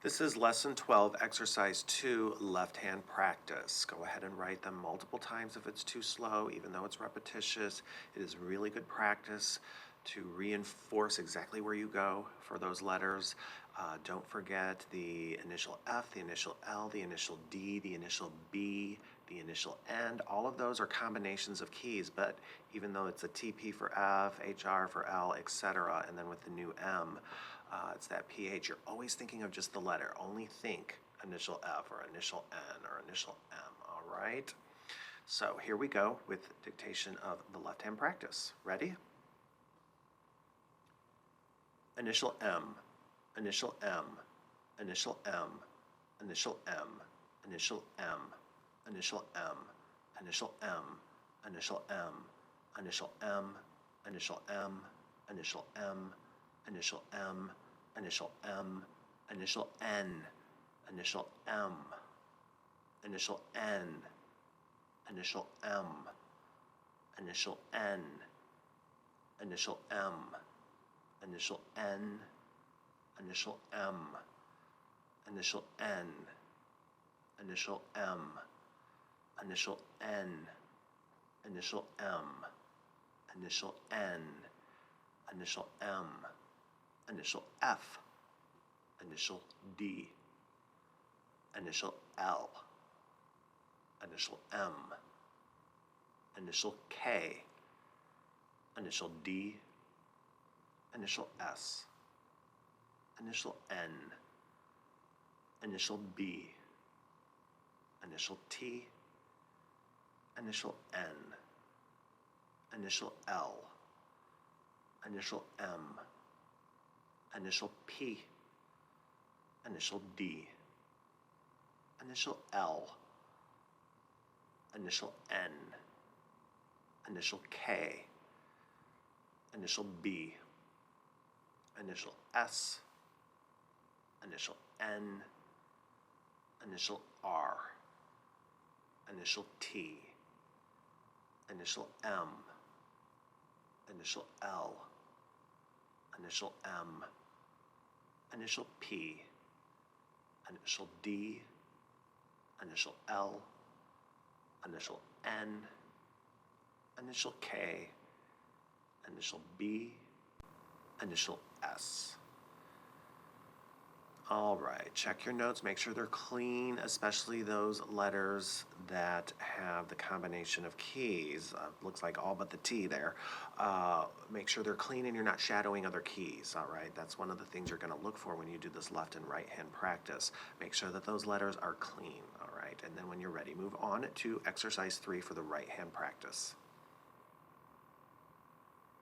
This is lesson 12, exercise 2, left hand practice. Go ahead and write them multiple times if it's too slow, even though it's repetitious. It is really good practice to reinforce exactly where you go for those letters. Don't forget the initial F, the initial L, the initial D, the initial B, the initial N. All of those are combinations of keys, but even though it's a TP for F, HR for L, etc., and then with the new M, it's that PH. You're always thinking of just the letter. Only think initial F or initial N or initial M, all right? So here we go with dictation of the left-hand practice. Ready? Initial M, initial M, initial M, initial M, initial M, initial M, initial M, initial M, initial M, initial M, initial M, initial M, initial M, initial N, initial M, initial N, initial M, initial N, initial M, initial N, initial M, initial N, initial M, initial N, initial M, initial N, initial M, initial F, initial D, initial L, initial M, initial K, initial D, initial S, initial N, initial B, initial T, initial N, initial L, initial M, initial P, initial D, initial L, initial N, initial K, initial B, initial S, initial N, initial R, initial T, initial M, initial L, initial M, initial P, initial D, initial L, initial N, initial K, initial B, initial S. All right, check your notes, make sure they're clean, especially those letters that have the combination of keys. Looks like all but the T there. Make sure they're clean and you're not shadowing other keys, all right? That's one of the things you're gonna look for when you do this left and right hand practice. Make sure that those letters are clean, all right? And then when you're ready, move on to exercise 3 for the right hand practice.